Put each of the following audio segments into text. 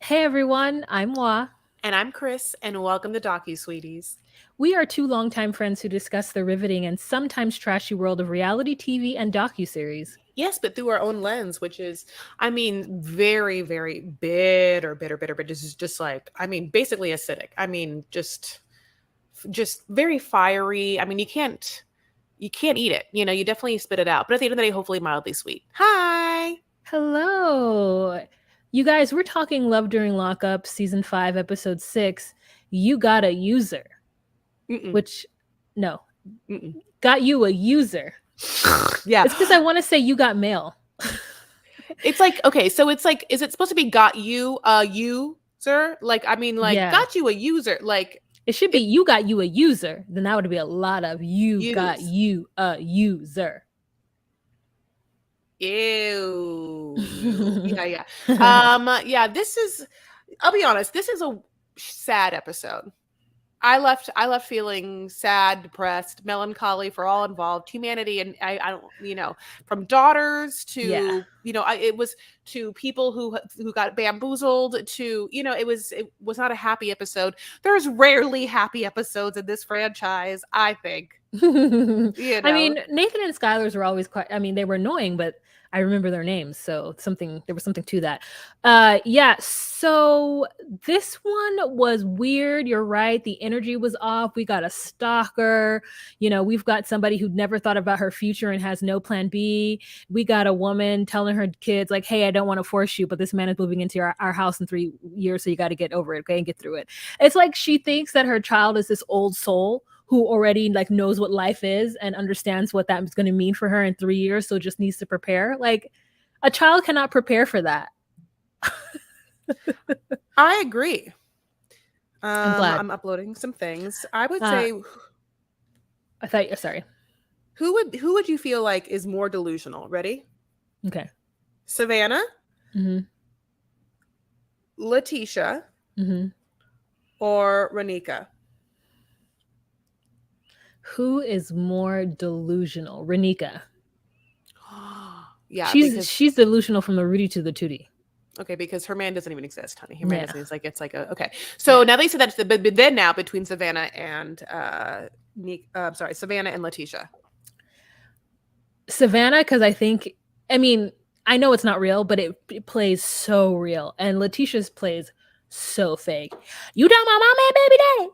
Hey everyone, I'm Wa. And I'm Chris, and welcome to Sweeties. We are two longtime friends who discuss the riveting and sometimes trashy world of reality TV and docuseries. Yes, but through our own lens, which is, very, very bitter. This is just like, basically acidic. Just very fiery. You can't eat it. You definitely spit it out. But at the end of the day, hopefully mildly sweet. Hi. Hello. You guys, we're talking Love During Lockup, Season 5, Episode 6. You got a user. Mm-mm. Which, no. Mm-mm. Got you a user. Yeah. It's because I want to say you got mail. It's like, okay, so it's like, is it supposed to be got you a user? Yeah. Got you a user. Like, It should be you got you a user. Then that would be a lot of you got use. you a user. Ew. Yeah. This is, I'll be honest, this is a sad episode. I left feeling sad, depressed, melancholy for all involved, humanity, and I don't, from daughters to, Yeah. it was to people who got bamboozled to, it was not a happy episode. There's rarely happy episodes in this franchise, I think. I mean, Nathan and Skylar's were always quite, they were annoying, but I remember their names, so there was something to that. Yeah, so this one was weird. You're right. The energy was off. We got a stalker. We've got somebody who'd never thought about her future and has no plan B. We got a woman telling her kids, like, hey, I don't want to force you, but this man is moving into our house in 3 years, so you got to get over it, okay, and get through it. It's like she thinks that her child is this old soul who already like knows what life is and understands what that's going to mean for her in 3 years, so just needs to prepare. Like, a child cannot prepare for that. I agree. I'm glad. I'm uploading some things. I would say, I thought, sorry. who would you feel like is more delusional? Ready? Okay. Savannah, Mm-hmm. Letitia, Mm-hmm. or Renika? Who is more delusional? Renika. Yeah, she's delusional from the Rudy to the Tootie. Okay, because her man doesn't even exist, honey. Her man doesn't. It's like a okay. So now they said that's but then now between Savannah and Savannah and Letitia. Savannah, because I know it's not real, but it plays so real, and Letitia's plays so fake. You talking about my man, baby daddy?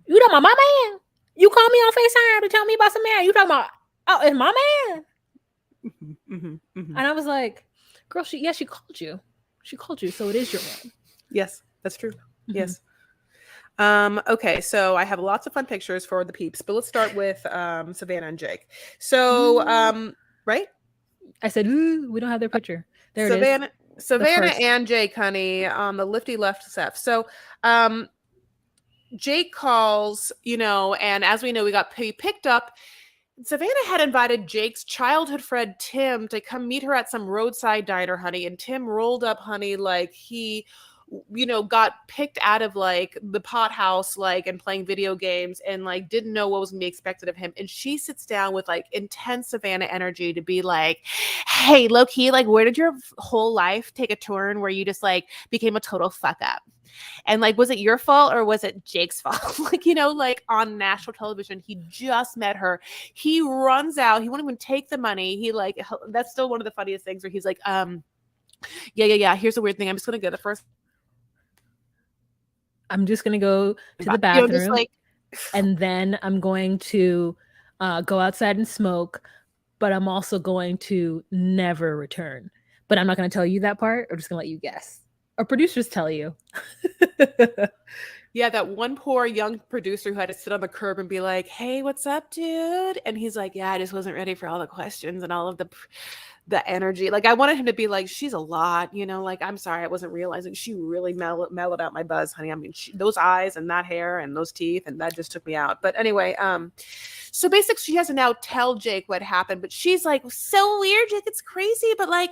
You talking about my man? You call me on FaceTime to tell me about some man? You talking about? Oh, it's my man. And I was like, girl, she called you. She called you, so it is your man. Yes, that's true. Yes. Okay, so I have lots of fun pictures for the peeps, but let's start with Savannah and Jake. So, right? I said, ooh, we don't have their picture. There Savannah, it is. Savannah and Jake, honey, on the lifty left Seth. So, Jake calls, and as we know, we got picked up. Savannah had invited Jake's childhood friend Tim to come meet her at some roadside diner, honey. And Tim rolled up, honey, like he, got picked out of like the pot house, like, and playing video games and like didn't know what was gonna be expected of him. And she sits down with like intense Savannah energy to be like, hey, low key, like, where did your whole life take a turn where you just like became a total fuck up? And like, was it your fault or was it Jake's fault? Like on national television, he just met her. He runs out. He won't even take the money. That's still one of the funniest things where he's like, yeah. Here's the weird thing. I'm just going to go to the bathroom, and then I'm going to go outside and smoke, but I'm also going to never return. But I'm not going to tell you that part. I'm just going to let you guess. Or producers tell you. Yeah, that one poor young producer who had to sit on the curb and be like, hey, what's up, dude? And he's like, yeah, I just wasn't ready for all the questions and all of the energy. Like, I wanted him to be like, she's a lot, like, I'm sorry, I wasn't realizing she really mellowed out my buzz, honey. I mean, those eyes and that hair and those teeth, and that just took me out. But anyway, so basically she has to now tell Jake what happened, but she's like, so weird, Jake, it's crazy, but like,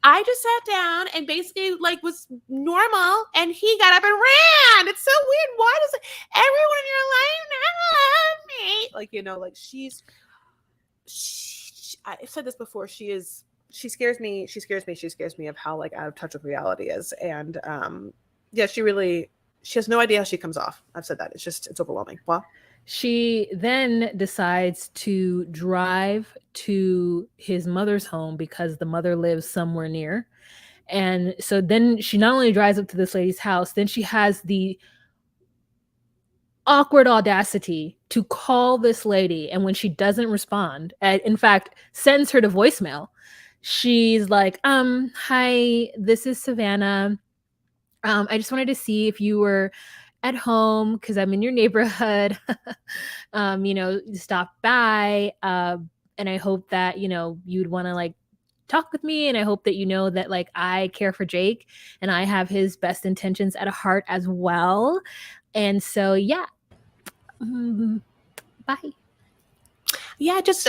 I just sat down and basically like was normal and he got up and ran. It's so weird. Why does everyone in your life not love me? Like, like I've said this before, she is she scares me. She scares me. She scares me of how like out of touch with reality is. And yeah, she has no idea how she comes off. I've said that. It's overwhelming. Well, she then decides to drive to his mother's home because the mother lives somewhere near. And so then she not only drives up to this lady's house, then she has the awkward audacity to call this lady. And when she doesn't respond, in fact, sends her to voicemail. She's like, hi, this is Savannah. I just wanted to see if you were at home because I'm in your neighborhood. Stop by. And I hope that, you'd want to like talk with me. And I hope that you know that like I care for Jake and I have his best intentions at heart as well. And so, yeah. Bye. Yeah, just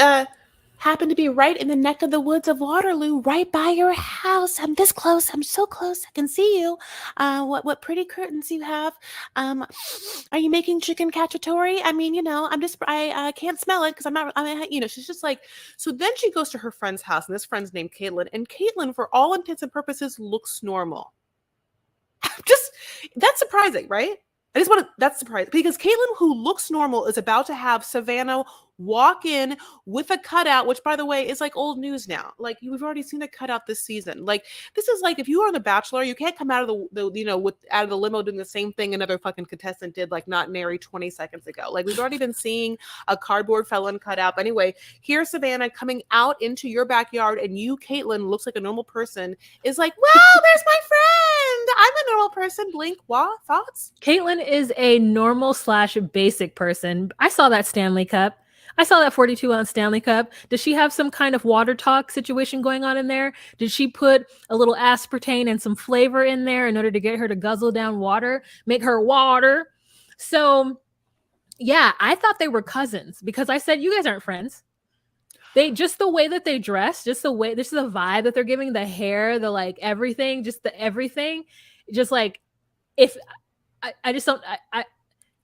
happened to be right in the neck of the woods of Waterloo, right by your house. I'm this close. I'm so close. I can see you. What pretty curtains you have. Are you making chicken cacciatore? I mean, I can't smell it because I'm not. She's just like. So then she goes to her friend's house, and this friend's named Caitlin, and Caitlin, for all intents and purposes, looks normal. That's surprising, right? That's surprising because Caitlin, who looks normal, is about to have Savannah walk in with a cutout, which by the way is like old news now. Like we've already seen a cutout this season. Like this is like if you were on The Bachelor, you can't come out of out of the limo doing the same thing another fucking contestant did like not nary 20 seconds ago. Like we've already been seeing a cardboard felon cutout. But anyway, here's Savannah coming out into your backyard, and you, Caitlin, looks like a normal person. Is like, well, there's my friend. I'm a normal person. Blink. What thoughts? Caitlin is a normal / basic person. I saw that Stanley Cup. I saw that 42-ounce Stanley Cup. Does she have some kind of water talk situation going on in there? Did she put a little aspartame and some flavor in there in order to get her to guzzle down water, make her water? So, yeah, I thought they were cousins because I said, you guys aren't friends. They just the way that they dress, just the way, this is the vibe that they're giving, the hair, the like everything, just the everything. Just like, if I just don't,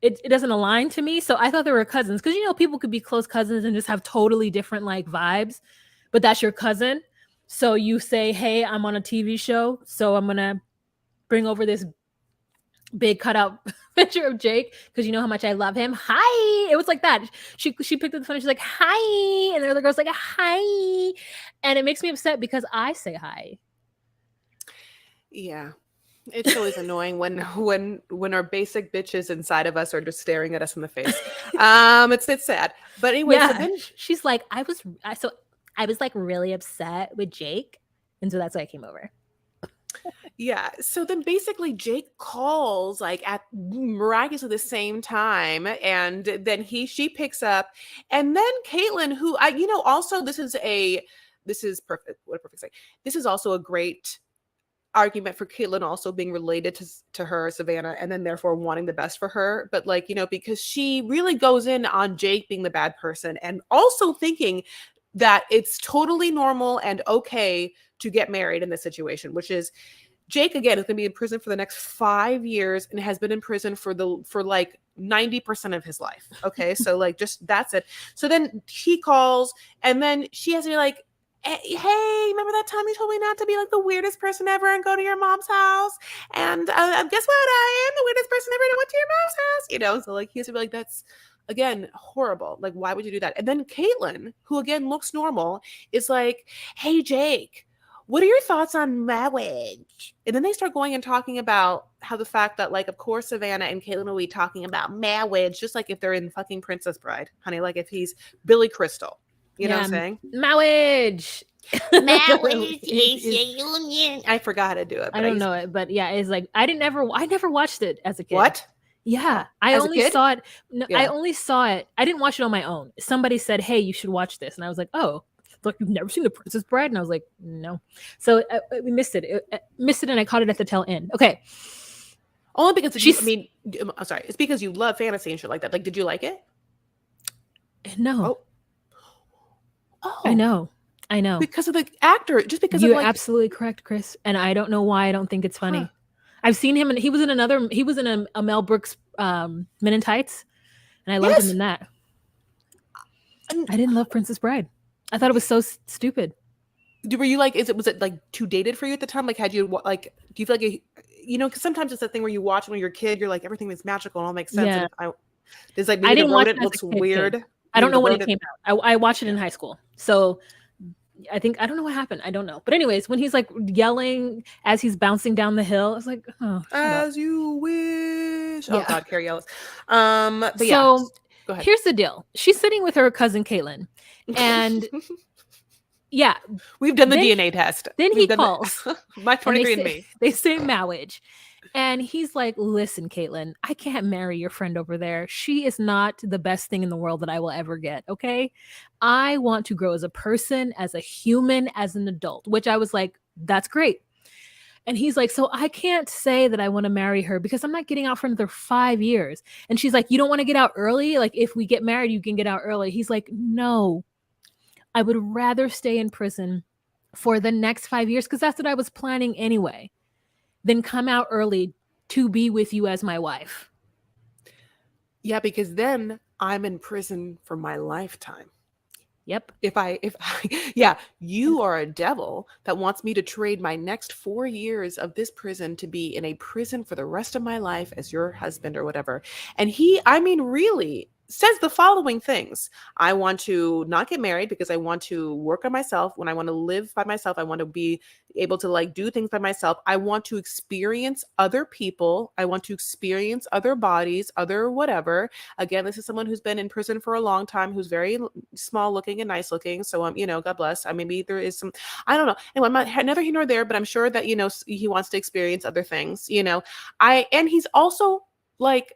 it doesn't align to me. So I thought they were cousins because, people could be close cousins and just have totally different like vibes, but that's your cousin. So you say, hey, I'm on a TV show, so I'm going to bring over this big cutout picture of Jake because you know how much I love him. Hi. It was like that. She picked up the phone and she's like, hi. And the other girl's like, hi. And it makes me upset because I say hi. Yeah. It's always annoying when our basic bitches inside of us are just staring at us in the face. It's sad. But anyway, yeah, so then she's like, I was like really upset with Jake, and so that's why I came over. Yeah. So then basically Jake calls like at miraculously the same time, and then she picks up, and then Caitlin, who also this is perfect. What a perfect say. This is also a great argument for Caitlin also being related to her, Savannah, and then therefore wanting the best for her. But because she really goes in on Jake being the bad person and also thinking that it's totally normal and okay to get married in this situation, which is Jake, again, is going to be in prison for the next 5 years and has been in prison for like 90% of his life. Okay. So just that's it. So then he calls, and then she has to be like, hey, remember that time you told me not to be like the weirdest person ever and go to your mom's house? And guess what? I am the weirdest person ever and I went to your mom's house. So he has to be like, that's, again, horrible. Like, why would you do that? And then Caitlin, who again looks normal, is like, hey, Jake, what are your thoughts on marriage? And then they start going and talking about how the fact that, of course, Savannah and Caitlin will be talking about marriage, just like if they're in fucking Princess Bride, honey, like if he's Billy Crystal. You know what I'm saying? Marriage. Marriage is a union. I forgot how to do it. I don't know it, but yeah, it's like I never watched it as a kid. What? Yeah, I only saw it. No, yeah. I only saw it. I didn't watch it on my own. Somebody said, "Hey, you should watch this," and I was like, "Oh, like you've never seen The Princess Bride?" And I was like, "No." So we missed it. And I caught it at the tail end. Okay. Only because I'm sorry. It's because you love fantasy and shit like that. Like, did you like it? No. Oh. I know. Because of the actor, just because you're absolutely correct, Chris. And I don't know why I don't think it's funny. Huh. I've seen him, and he was in a Mel Brooks Men in Tights, and I loved him in that. I didn't love Princess Bride. I thought it was so stupid. were you like, was it like too dated for you at the time? Like, had you like, do you feel like, because sometimes it's that thing where you watch when you're a kid, you're like, everything is magical and all makes sense. Yeah. And there's like, I maybe the didn't watch rodent it as looks a kid. weird. I don't Maybe know the when it rodent. came out. I watched it in Yeah. high school. So I don't know what happened. I don't know. But anyways, when he's like yelling as he's bouncing down the hill, I was like, oh, shut up. As you wish. Oh Yeah. God, Carrie Ellis. But yeah, So go ahead. here's the deal. She's sitting with her cousin Caitlin. And yeah. We've done the DNA test. Then We've he done calls. my 23andMe. They say marriage. And he's like, listen, Caitlin, I can't marry your friend over there. She is not the best thing in the world that I will ever get. Okay. I want to grow as a person, as a human, as an adult, which I was like, that's great. And he's like, so I can't say that I want to marry her because I'm not getting out for another 5 years. And she's like, you don't want to get out early? Like, if we get married, you can get out early. He's like, no, I would rather stay in prison for the next 5 years because that's what I was planning anyway, than come out early to be with you as my wife. Yeah, because then I'm in prison for my lifetime. Yep. Yeah, you are a devil that wants me to trade my next 4 years of this prison to be in a prison for the rest of my life as your husband or whatever. And really says the following things. I want to not get married because I want to work on myself. When I want to live by myself, I want to be able to like do things by myself. I want to experience other people. I want to experience other bodies, other whatever. Again, this is someone who's been in prison for a long time, who's very small looking and nice looking. So, God bless. Maybe there is some, I don't know. Anyway, I'm neither here nor there, but I'm sure that, he wants to experience other things, and he's also like,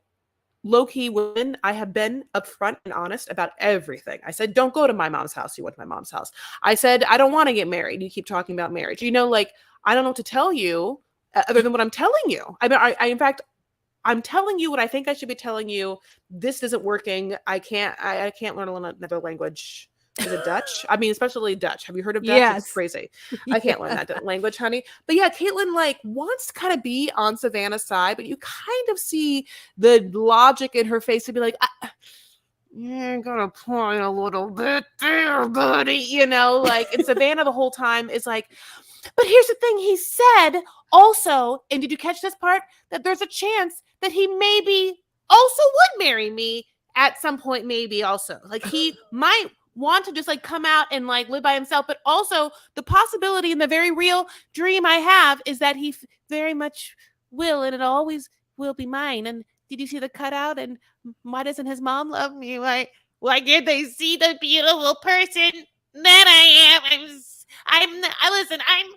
low-key women, I have been upfront and honest about everything. I said, don't go to my mom's house. You went to my mom's house. I said, I don't want to get married. You keep talking about marriage. Like, I don't know what to tell you other than what I'm telling you. In fact, I'm telling you what I think I should be telling you. This isn't working. I can't learn another language. Is it Dutch? Especially Dutch. Have you heard of Dutch? Yes. It's crazy. I can't learn that language, honey. But yeah, Caitlin like wants to kind of be on Savannah's side, but you kind of see the logic in her face to be like, you're gonna point a little bit there, buddy. And Savannah the whole time is like, but here's the thing he said also, and did you catch this part? That there's a chance that he maybe also would marry me at some point, maybe also. Like he might want to just like come out and like live by himself, but also the possibility and the very real dream I have is that he very much will, and it always will be mine. And did you see the cutout? And why doesn't his mom love me? Why can't they see the beautiful person that I am? Listen, I'm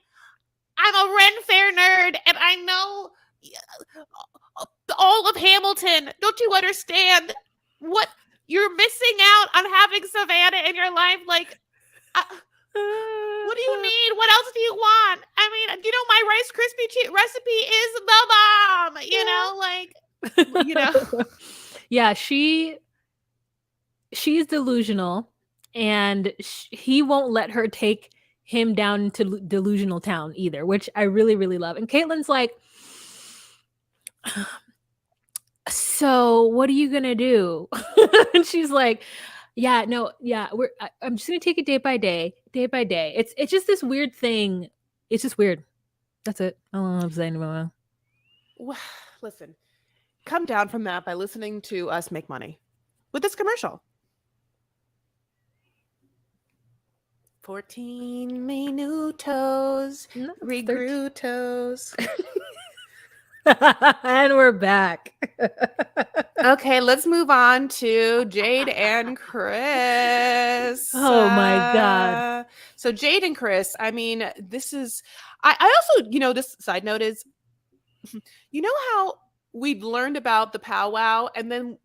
a Ren Fair nerd, and I know all of Hamilton. Don't you understand what you're missing out on having Savannah in your life? Like, what do you need? What else do you want? My Rice Krispie recipe is the bomb. Yeah, she's delusional, and he won't let her take him down to delusional town either, which I really, really love. And Caitlin's like, so what are you gonna do? And she's like, I'm just gonna take it day by day. It's just this weird thing. It's just weird. That's it. I don't know what I'm saying anymore. Listen, come down from that by listening to us make money with this commercial. 14 minutos, regrew toes. And we're back. Okay, let's move on to Jade and Chris. Oh my God. So Jade and Chris, this is, I also, this side note is, how we've learned about the powwow and then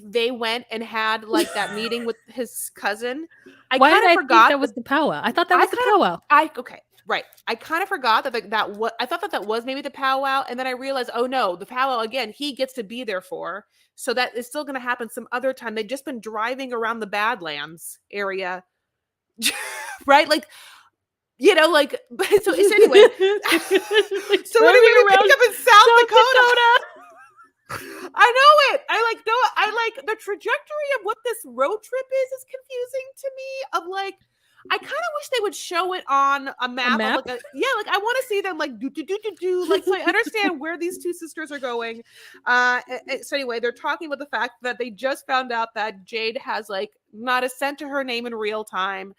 they went and had like that meeting with his cousin. I kind of forgot that was the powwow. I thought that was the powwow. Okay. Right. I kind of forgot that I thought that was maybe the powwow. And then I realized, oh no, the powwow again, he gets to be there for. So that is still going to happen some other time. They've just been driving around the Badlands area. Right. Like, so anyway, so anyway, we picked up in South Dakota. I know it. I like the trajectory of what this road trip is confusing to me. Of like, I kind of wish they would show it on a map, map? of like I want to see them like do like, so I understand where these two sisters are going. So anyway, they're talking about the fact that they just found out that Jade has like not a cent to her name in real time.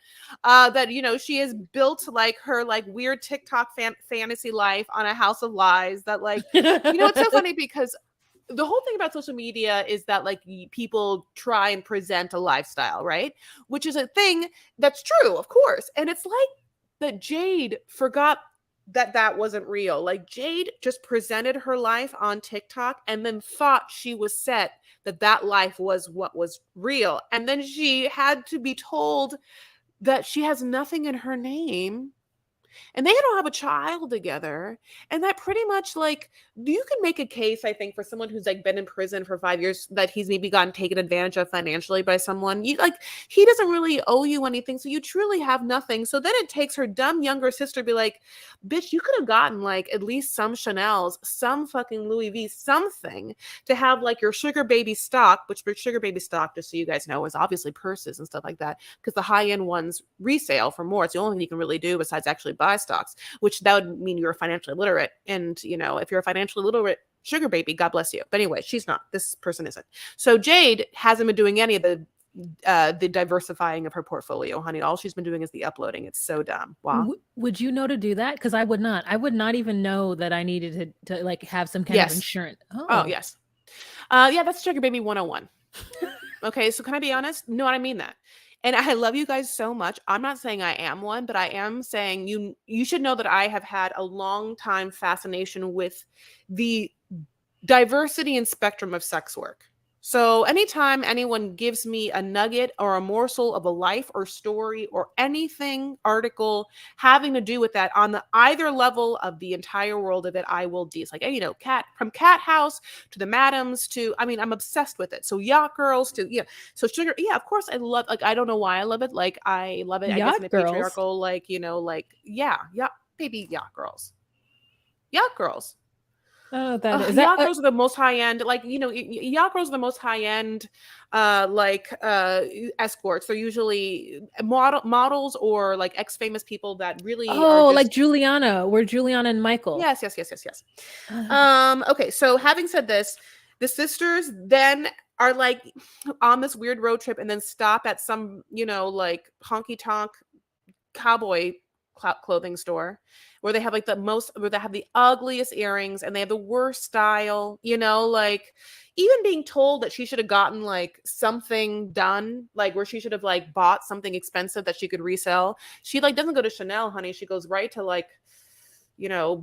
That she has built like her like weird TikTok fantasy life on a house of lies. That like it's so funny because the whole thing about social media is that like people try and present a lifestyle, right? Which is a thing that's true, of course. And it's like that Jade forgot that wasn't real. Like Jade just presented her life on TikTok and then thought she was set, that life was what was real. And then she had to be told that she has nothing in her name. And they don't have a child together. And that pretty much like, you can make a case, I think, for someone who's like been in prison for 5 years that he's maybe gotten taken advantage of financially by someone. He doesn't really owe you anything. So you truly have nothing. So then it takes her dumb younger sister to be like, bitch, you could have gotten like at least some Chanel's, some fucking Louis V, something to have like your sugar baby stock, which for sugar baby stock, just so you guys know, is obviously purses and stuff like that. Because the high end ones resale for more. It's the only thing you can really do besides actually buy stocks, which that would mean you're financially literate. And if you're a financially literate sugar baby, God bless you. But anyway, she's not. This person isn't. So Jade hasn't been doing any of the diversifying of her portfolio, honey. All she's been doing is the uploading. It's so dumb. Wow. Would you know to do that? Because I would not. I would not even know that I needed to like have some kind of insurance. Oh yes. Yeah, that's sugar baby 101. Okay, so can I be honest? No, I mean that. And I love you guys so much. I'm not saying I am one, but I am saying you should know that I have had a long time fascination with the diversity and spectrum of sex work. So anytime anyone gives me a nugget or a morsel of a life or story or anything, article having to do with that on the either level of the entire world of it, I will do. It's like, from Cat House to the Madams to, I'm obsessed with it. So Yacht Girls to, so sugar. Yeah, of course I love, like, I don't know why I love it. Like, I love it. I guess in a patriarchal, like, baby Yacht Girls. Yacht Girls. Oh, Yacht Girls are the most high end, like, Yacht Girls are the most high end, escorts. They're usually models or like ex-famous people that really are like Juliana. We're Juliana and Michael. Yes. Okay, so having said this, the sisters then are like on this weird road trip and then stop at some, like honky tonk cowboy clothing store where they have like where they have the ugliest earrings and they have the worst style, like even being told that she should have gotten like something done, like where she should have like bought something expensive that she could resell. She like doesn't go to Chanel, honey. She goes right to like,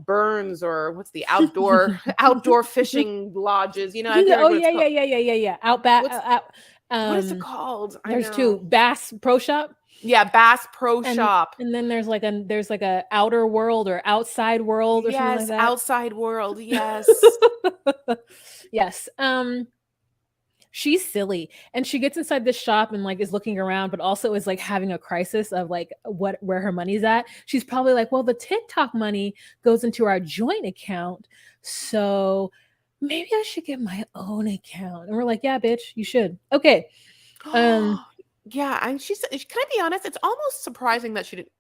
Burns or what's the outdoor fishing lodges, yeah. Outback. What is it called? There's two. Bass Pro Shop. Yeah, Bass Pro Shop. And then there's like a outer world or outside world or something like that. Outside world. Yes. Yes. She's silly. And she gets inside this shop and like is looking around, but also is like having a crisis of like where her money's at. She's probably like, well, the TikTok money goes into our joint account. So maybe I should get my own account. And we're like, yeah, bitch, you should. Okay. Yeah, and can I be honest? It's almost surprising that she didn't.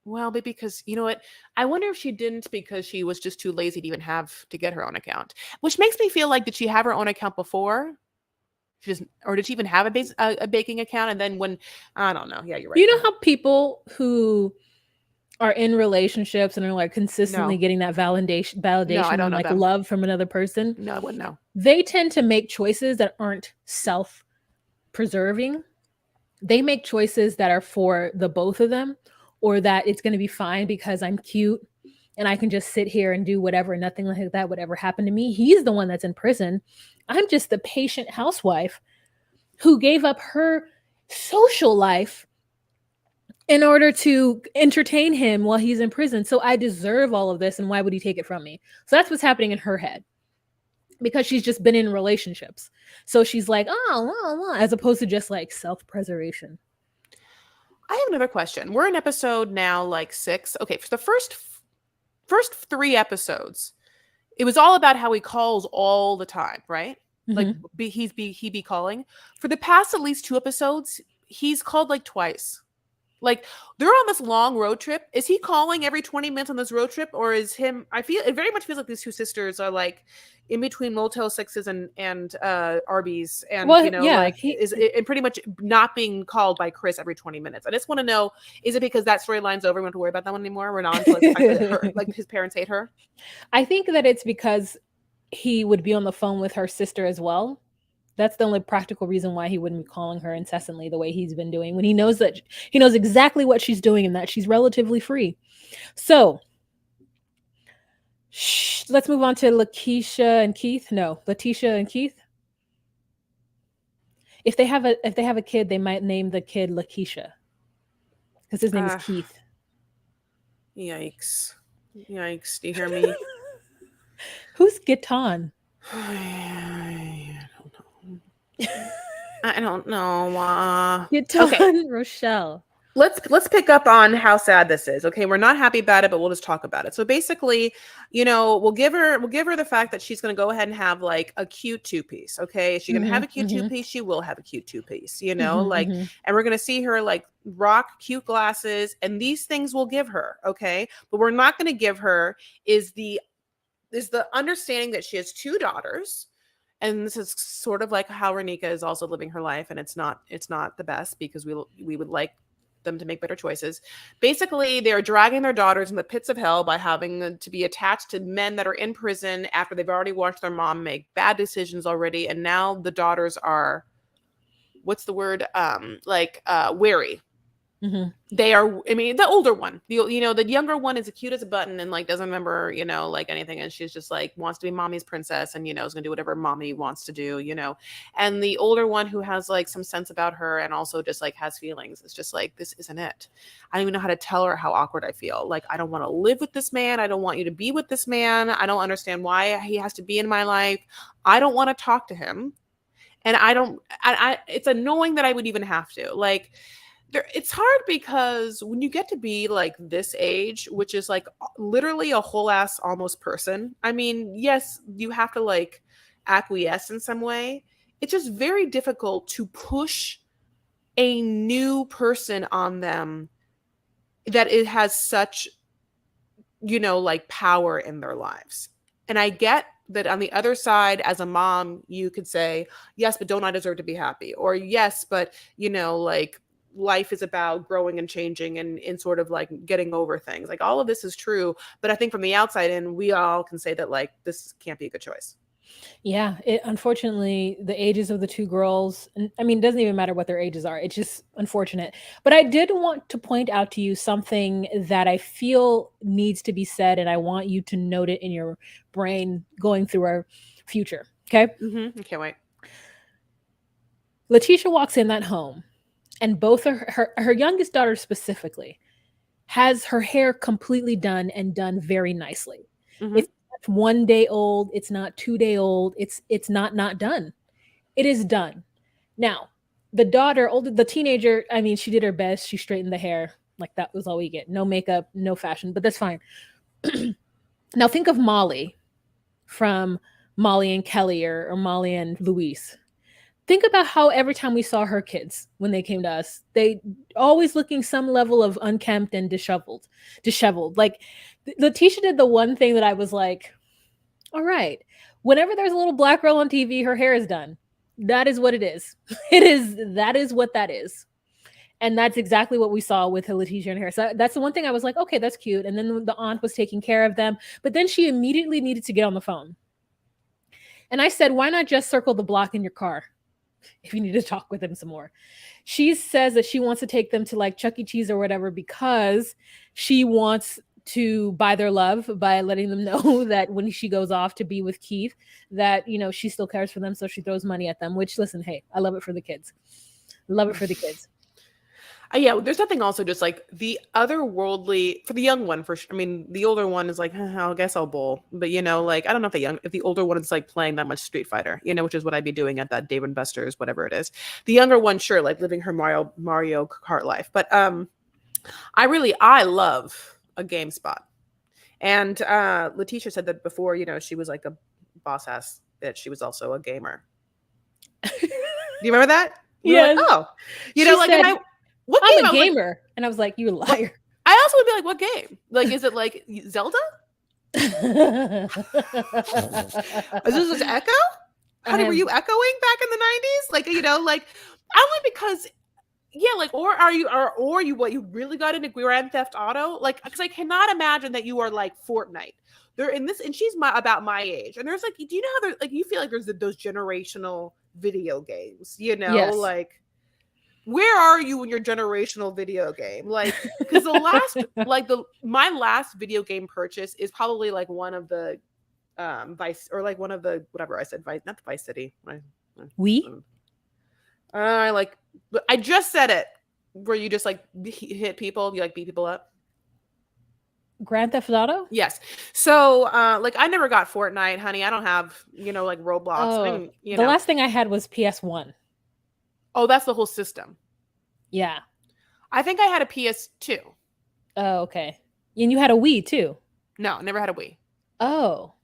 Well, maybe because, you know what? I wonder if she didn't because she was just too lazy to even have to get her own account. Which makes me feel like, did she have her own account before? Or did she even have a baking account? And then when, I don't know. Yeah, you're right. You know how people who are in relationships and are like consistently getting that validation and like love from another person? No, I wouldn't know. They tend to make choices that aren't self-preserving. They make choices that are for the both of them, or that it's going to be fine because I'm cute and I can just sit here and do whatever. Nothing like that would ever happen to me. He's the one that's in prison. I'm just the patient housewife who gave up her social life in order to entertain him while he's in prison. So I deserve all of this. And why would he take it from me? So that's what's happening in her head, because she's just been in relationships. So she's like, as opposed to just like self-preservation. I have another question. We're in episode now like 6. Okay, for the first 3 episodes, it was all about how he calls all the time, right? Mm-hmm. Like he be calling. For the past at least 2 episodes, he's called like twice. Like, they're on this long road trip. Is he calling every 20 minutes on this road trip, or is him? I feel it very much feels like these two sisters are like in between Motel Sixes and Arby's, and Well, yeah, like and pretty much not being called by Chris every 20 minutes. I just want to know: is it because that storyline's over? We don't have to worry about that one anymore. We're not into like the fact that like his parents hate her. I think that it's because he would be on the phone with her sister as well. That's the only practical reason why he wouldn't be calling her incessantly the way he's been doing, when he knows exactly what she's doing and that she's relatively free. So let's move on to Lakeisha and Keith. No, Letitia and Keith. If they have a kid, they might name the kid Lakeisha because his name is Keith. Yikes! Yikes! Do you hear me? Who's Gitan? I don't know. Gitan okay. Rochelle. Let's pick up on how sad this is. Okay, we're not happy about it, but we'll just talk about it. So basically, we'll give her the fact that she's going to go ahead and have like a cute 2-piece. Okay, is she going to have a cute 2-piece? She will have a cute 2-piece. And we're going to see her like rock cute glasses, and these things we'll give her. Okay, but we're not going to give her is the understanding that she has 2 daughters. And this is sort of like how Renika is also living her life, and it's not the best, because we would like them to make better choices. Basically, they're dragging their daughters in the pits of hell by having them to be attached to men that are in prison after they've already watched their mom make bad decisions already, and now the daughters are, what's the word? Wary. Mm-hmm. They are, I mean, the older one, the younger one is as cute as a button and like doesn't remember, like anything. And she's just like wants to be mommy's princess and, is going to do whatever mommy wants to do, and the older one who has like some sense about her and also just like has feelings. It's just like, this isn't it. I don't even know how to tell her how awkward I feel. Like, I don't want to live with this man. I don't want you to be with this man. I don't understand why he has to be in my life. I don't want to talk to him. And it's annoying that I would even have to it's hard because when you get to be like this age, which is like literally a whole ass almost person. I mean, yes, you have to like acquiesce in some way. It's just very difficult to push a new person on them that it has such, like power in their lives. And I get that on the other side, as a mom, you could say, yes, but don't I deserve to be happy? Or yes, but like life is about growing and changing and sort of like getting over things. Like, all of this is true. But I think from the outside in, we all can say that like, this can't be a good choice. Yeah, unfortunately, the ages of the 2 girls, I mean, it doesn't even matter what their ages are. It's just unfortunate. But I did want to point out to you something that I feel needs to be said, and I want you to note it in your brain going through our future. Okay? Mm-hmm. I can't wait. Letitia walks in that home, and both her youngest daughter specifically has her hair completely done and done very nicely. Mm-hmm. It's 1 day old. It's not 2 day old. It's not done. It is done. Now, the daughter, the teenager, I mean, she did her best. She straightened the hair. Like, that was all we get. No makeup, no fashion, but that's fine. Now think of Molly from Molly and Kelly or Molly and Louise. Think about how every time we saw her kids when they came to us, they always looking some level of unkempt and disheveled. Like, Letitia did the one thing that I was like, all right, whenever there's a little black girl on TV, her hair is done. That is what it is. That is what that is. And that's exactly what we saw with Letitia and her hair. So that's the one thing I was like, okay, that's cute. And then the aunt was taking care of them, but then she immediately needed to get on the phone. And I said, why not just circle the block in your car if you need to talk with them some more? She says that she wants to take them to like Chuck E. Cheese or whatever because she wants to buy their love by letting them know that when she goes off to be with Keith, that, she still cares for them. So she throws money at them, which, listen, hey, I love it for the kids. Love it for the kids. Yeah, there's nothing also just like the otherworldly for the young one. I mean, the older one is like, I guess I'll bowl, but like, I don't know if the older one is like playing that much Street Fighter, which is what I'd be doing at that Dave and Buster's, whatever it is. The younger one, sure, like living her Mario Kart life, but I love a game spot. And Letitia said that before, she was like a boss ass bitch. She was also a gamer. Do you remember that? Yeah. Like, oh, like, What I'm game? a I was like, gamer. And I was like, you what? liar. I also would be like, what game? Like, is it like Zelda? I Is this Echo? Honey, were have you echoing back in the 90s? Like, like only because like, or are you, or you, what, you really got into Grand Theft Auto? Like, because I cannot imagine that you are like Fortnite. They're in this, and she's about my age. And there's like, do you know how there's like, you feel like there's those generational video games, yes. like, where are you in your generational video game? Like, because the last, like my last video game purchase is probably like one of the Vice, or like one of the, whatever I said, Vice, not the Vice City. Like, I just said it, where you just like hit people, you like beat people up. Grand Theft Auto? Yes. So like, I never got Fortnite, honey. I don't have, like Roblox. Oh, the last thing I had was PS1. Oh, that's the whole system. Yeah. I think I had a PS2. Oh, okay. And you had a Wii too? No, never had a Wii. Oh.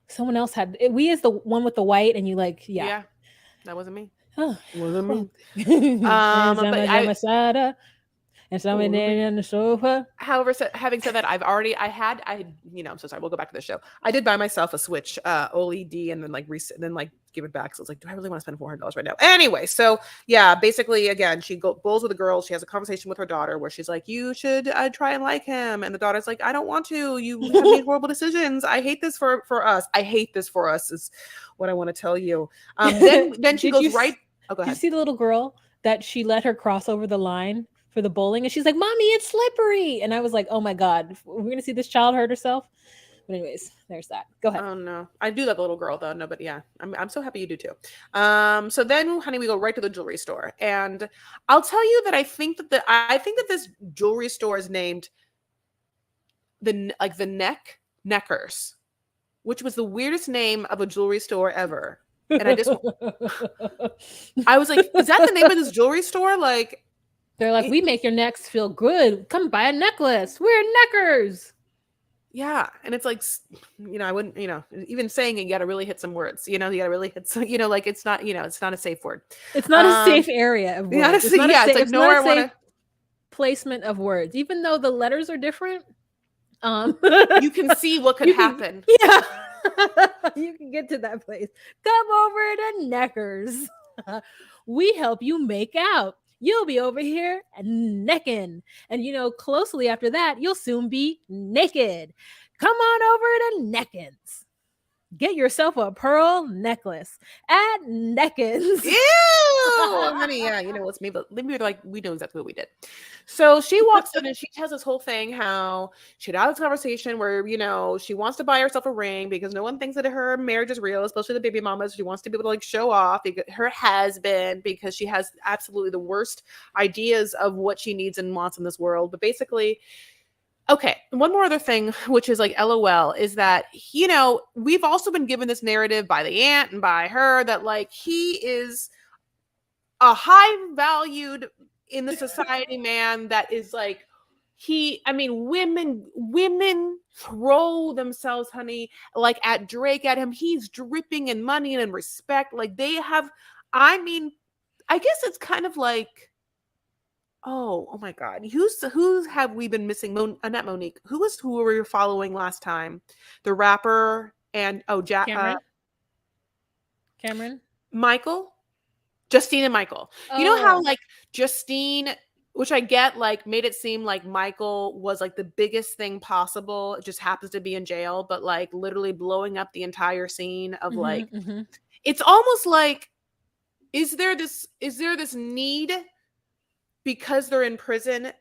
Someone else had. Wii is the one with the white, and you like, Yeah. That wasn't me. Oh, wasn't me. But and someone there on the sofa. However, having said that, I'm so sorry. We'll go back to the show. I did buy myself a Switch OLED, and then like then like give it back. So I was like, do I really want to spend $400 right now? Anyway, so yeah, basically, again, she goes with a girl. She has a conversation with her daughter where she's like, you should try and like him, and the daughter's like, I don't want to. You have made horrible decisions. I hate this for us. I hate this for us is what I want to tell you. Then she goes right. Oh, go ahead. Did you see the little girl that she let her cross over the line for the bowling, and she's like, Mommy, it's slippery. And I was like, oh my God, we're gonna see this child hurt herself. But anyways, there's that. Go ahead. Oh no, I do love the little girl though. No, but yeah, I'm so happy you do too. So then, honey, we go right to the jewelry store, and I'll tell you that I think that this jewelry store is named the Neckers, which was the weirdest name of a jewelry store ever. And I was like, is that the name of this jewelry store? Like, they're like, we make your necks feel good. Come buy a necklace. We're Neckers. Yeah. And it's like, I wouldn't, even saying it, you got to really hit some words, you got to really hit some, like, it's not, it's not a safe word. It's not a safe area of words. It's like nowhere I want to. Placement of words, even though the letters are different. You can see what could happen. Yeah. You can get to that place. Come over to Neckers. We help you make out. You'll be over here necking. And closely after that, you'll soon be naked. Come on over to Neckins. Get yourself a pearl necklace at Neckins. Ew, honey, yeah, it's me, but we know exactly what we did. So she walks in and she has this whole thing how she had this conversation where, she wants to buy herself a ring because no one thinks that her marriage is real, especially the baby mamas. She wants to be able to like show off her husband because she has absolutely the worst ideas of what she needs and wants in this world. But basically, okay, one more other thing, which is like LOL, is that, we've also been given this narrative by the aunt and by her that like he is a high valued in the society man that is like, women throw themselves, honey, like at Drake, at him. He's dripping in money and in respect. Like they have, I guess it's kind of like, Oh my God. Who have we been missing? Not Monique. Who were we following last time? The rapper and Cameron? Michael? Justine and Michael. Oh. You know how like Justine, which I get, like made it seem like Michael was like the biggest thing possible. It just happens to be in jail, but like literally blowing up the entire scene of it's almost like, is there this need because they're in prison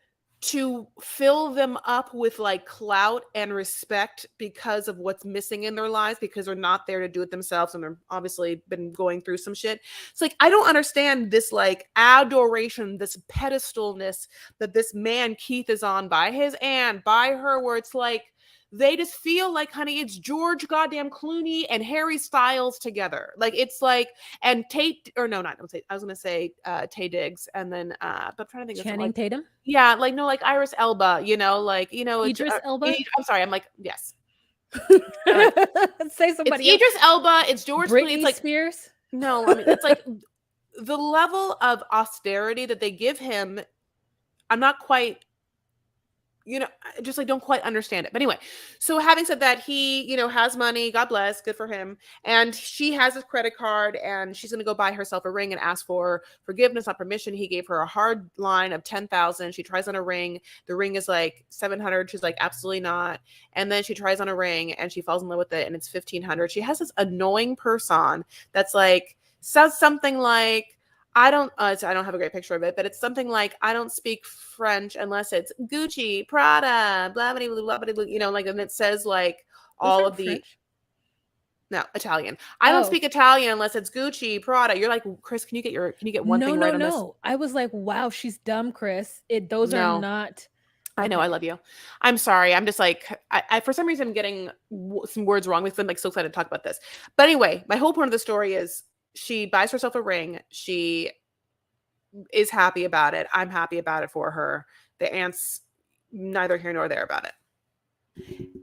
to fill them up with like clout and respect because of what's missing in their lives, because they're not there to do it themselves and they're obviously been going through some shit. It's like, I don't understand this like adoration, this pedestalness that this man Keith is on by his aunt, by her, where it's like, they just feel like, honey, it's George goddamn Clooney and Harry Styles together. Like it's like, and Tate, or no, not I was gonna say Tay Diggs, and then but I'm trying to think of Channing Tatum. Yeah, like no, like Iris Elba. Idris Elba. I'm sorry, I'm like yes. Say somebody. It's Idris Elba. It's George Britney Clooney. It's like Spears. No, I mean it's like the level of austerity that they give him, I'm not quite, I just like don't quite understand it. But anyway, so having said that, he, has money, God bless, good for him. And she has his credit card and she's going to go buy herself a ring and ask for forgiveness, not permission. He gave her a hard line of 10,000. She tries on a ring. The ring is like 700. She's like, absolutely not. And then she tries on a ring and she falls in love with it and it's 1,500. She has this annoying person that's like, says something like, I don't have a great picture of it, but it's something like, I don't speak French unless it's Gucci, Prada, blah blah blah blah blah, like, and it says like all of the French? No, Italian. I don't speak Italian unless it's Gucci, Prada. You're like, Chris, can you get one thing right on this? I was like, wow, she's dumb, Chris. Those are not. I know, I love you. I'm sorry. I'm just like, I for some reason I'm getting some words wrong because I'm like so excited to talk about this. But anyway, my whole point of the story is she buys herself a ring. She is happy about it. I'm happy about it for her. The aunt's neither here nor there about it.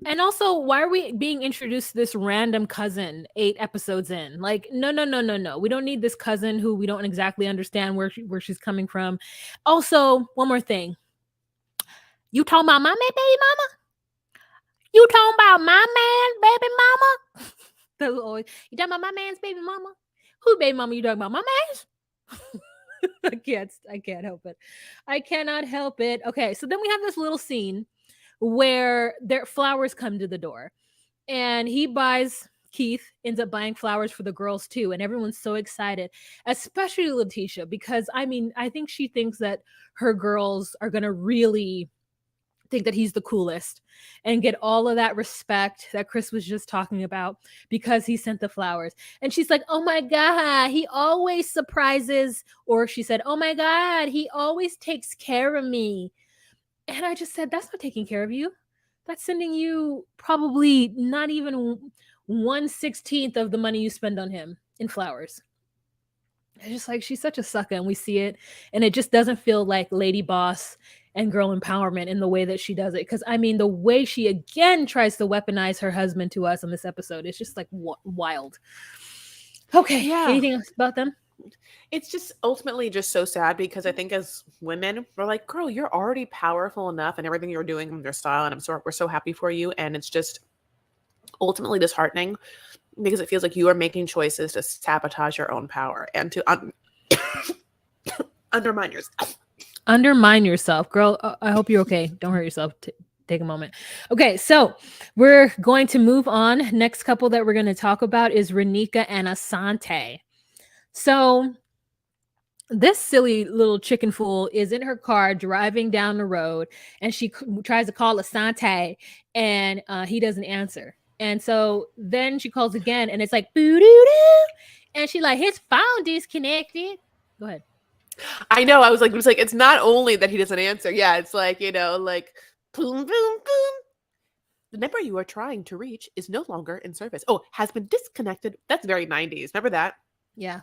And also, why are we being introduced to this random cousin 8 episodes in? Like, no. We don't need this cousin who we don't exactly understand where she's coming from. Also, one more thing. You talking about my man, baby mama? You talking about my man, baby mama? That was always, you talking about my man's baby mama? Who baby mama you talking about? My man's? I can't help it. I cannot help it. Okay, so then we have this little scene where their flowers come to the door and Keith ends up buying flowers for the girls too, and everyone's so excited, especially Letitia, because I think she thinks that her girls are gonna really think that he's the coolest and get all of that respect that Chris was just talking about because he sent the flowers. And she's like, oh my God, he always surprises. Or she said, oh my God, he always takes care of me. And I just said, that's not taking care of you. That's sending you probably not even 1/16 of the money you spend on him in flowers. It's just like, she's such a sucker, and we see it. And it just doesn't feel like lady boss and girl empowerment in the way that she does it. Because the way she again tries to weaponize her husband to us in this episode is just like wild. Okay. Yeah. Anything else about them? It's just ultimately just so sad because I think as women, we're like, girl, you're already powerful enough and everything you're doing in your style. And we're so happy for you. And it's just ultimately disheartening because it feels like you are making choices to sabotage your own power and to undermine yourself. Undermine yourself, girl. I hope you're okay. Don't hurt yourself. Take a moment. Okay, so we're going to move on. Next couple that we're going to talk about is Renika and Asante. So this silly little chicken fool is in her car driving down the road, and she tries to call Asante, and he doesn't answer. And so then she calls again, and it's like, boo-doo-doo. And she like, his phone disconnected. Go ahead. I know. I was like, it's not only that he doesn't answer. Yeah, it's like, like boom, boom, boom. The number you are trying to reach is no longer in service. Oh, has been disconnected. That's very 90s. Remember that? Yeah.